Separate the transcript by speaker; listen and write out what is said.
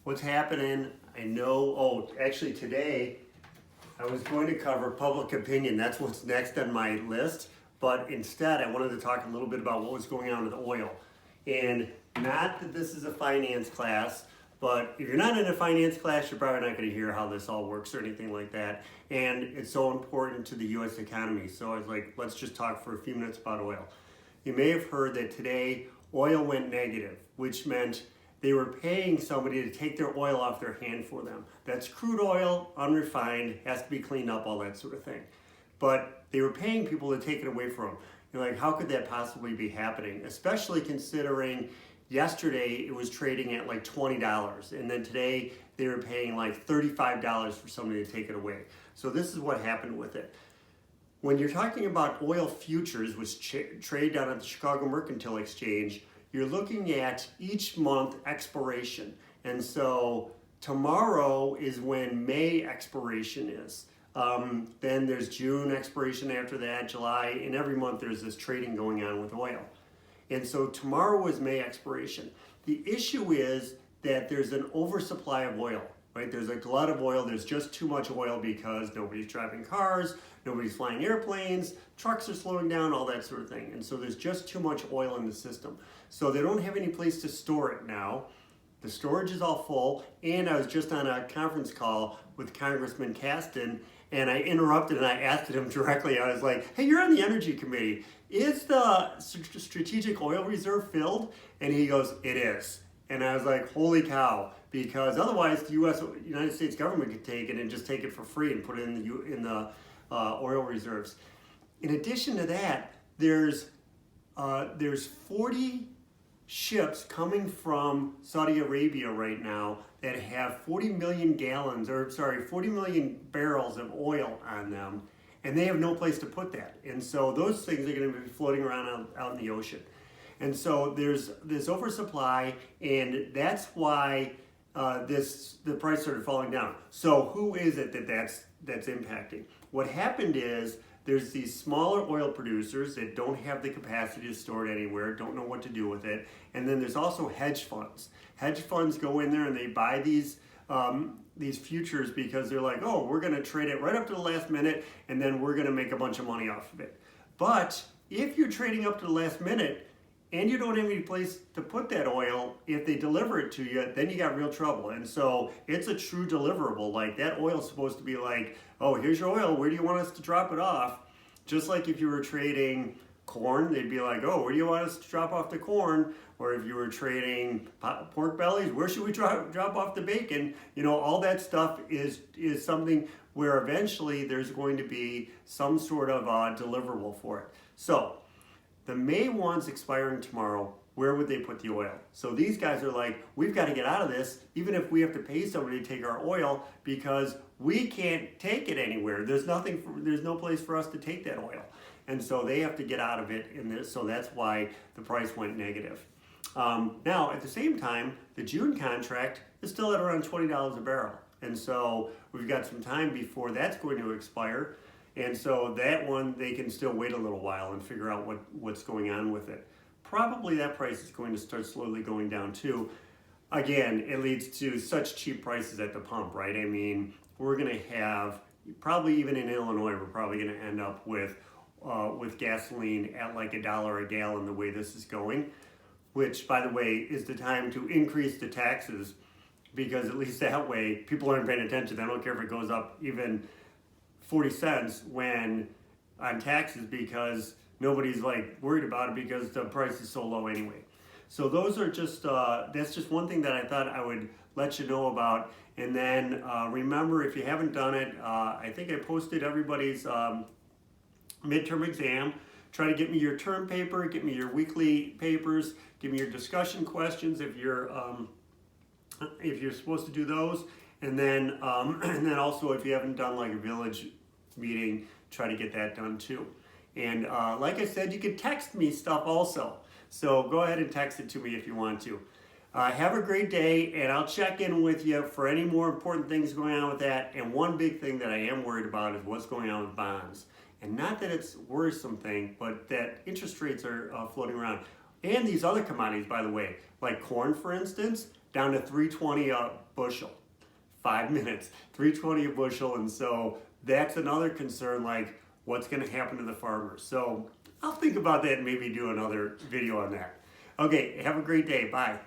Speaker 1: What's happening? I know, actually today I was going to cover public opinion. That's what's next on my list. But instead, I wanted to talk a little bit about what was going on with oil. And not that this is a finance class, but if you're not in a finance class, you're probably not going to hear how this all works or anything like that. And it's so important to the U.S. economy. So I was like, let's just talk for a few minutes about oil. You may have heard that today oil went negative, which meant they were paying somebody to take their oil off their hand for them. That's crude oil, unrefined, has to be cleaned up, all that sort of thing. But they were paying people to take it away from them. You're like, how could that possibly be happening? Especially considering yesterday it was trading at like $20, and then today they were paying like $35 for somebody to take it away. So this is what happened with it. When you're talking about oil futures, which trade down at the Chicago Mercantile Exchange, you're looking at each month expiration. And so tomorrow is when May expiration is. Then there's June expiration after that, July, and every month there's this trading going on with oil. And so tomorrow is May expiration. The issue is that there's an oversupply of oil, right? There's a glut of oil. There's just too much oil because nobody's driving cars, nobody's flying airplanes, trucks are slowing down, all that sort of thing. And so there's just too much oil in the system. So they don't have any place to store it now. The storage is all full, and I was just on a conference call with Congressman Caston, and I interrupted and I asked him directly. I was like, hey, you're on the Energy Committee. Is the strategic oil reserve filled? And he goes, it is. And I was like, holy cow, because otherwise the United States government could take it and just take it for free and put it in the oil reserves. In addition to that, there's 40 ships coming from Saudi Arabia right now that have 40 million barrels of oil on them, and they have no place to put that. And so those things are going to be floating around out in the ocean. And so there's this oversupply, and that's why the price started falling down. So who is it that's impacting? What happened is there's these smaller oil producers that don't have the capacity to store it anywhere, don't know what to do with it. And then there's also hedge funds. Hedge funds go in there and they buy these futures because they're like, oh, we're going to trade it right up to the last minute and then we're going to make a bunch of money off of it. But if you're trading up to the last minute and you don't have any place to put that oil, if they deliver it to you, then you got real trouble. And so it's a true deliverable. Like that oil's supposed to be like, oh, here's your oil, where do you want us to drop it off? Just like if you were trading corn, they'd be like, oh, where do you want us to drop off the corn? Or if you were trading pork bellies, where should we drop off the bacon? You know, all that stuff is something where eventually there's going to be some sort of deliverable for it. So the May one's expiring tomorrow. Where would they put the oil? So these guys are like, we've got to get out of this, even if we have to pay somebody to take our oil, because we can't take it anywhere. There's no place for us to take that oil. And so they have to get out of it, so that's why the price went negative. Now, at the same time, the June contract is still at around $20 a barrel. And so we've got some time before that's going to expire. And so that one, they can still wait a little while and figure out what's going on with it. Probably that price is going to start slowly going down too. Again, it leads to such cheap prices at the pump, right? I mean, we're going to have, probably even in Illinois, we're probably going to end up with gasoline at like $1 a gallon the way this is going, which, by the way, is the time to increase the taxes, because at least that way people aren't paying attention. They don't care if it goes up even 40 cents on taxes, because nobody's like worried about it because the price is so low anyway. So those are just, that's just one thing that I thought I would let you know about. And then remember, if you haven't done it, I think I posted everybody's midterm exam. Try to get me your term paper, get me your weekly papers, give me your discussion questions if you're supposed to do those. And then also, if you haven't done like a village meeting, try to get that done too. And like I said, you can text me stuff also. So go ahead and text it to me if you want to. Have a great day, and I'll check in with you for any more important things going on with that. And one big thing that I am worried about is what's going on with bonds. And not that it's a worrisome thing, but that interest rates are floating around. And these other commodities, by the way, like corn, for instance, down to 320 a bushel. 5 minutes, 320 a bushel. And so that's another concern, like what's going to happen to the farmers. So I'll think about that and maybe do another video on that. Okay, have a great day. Bye.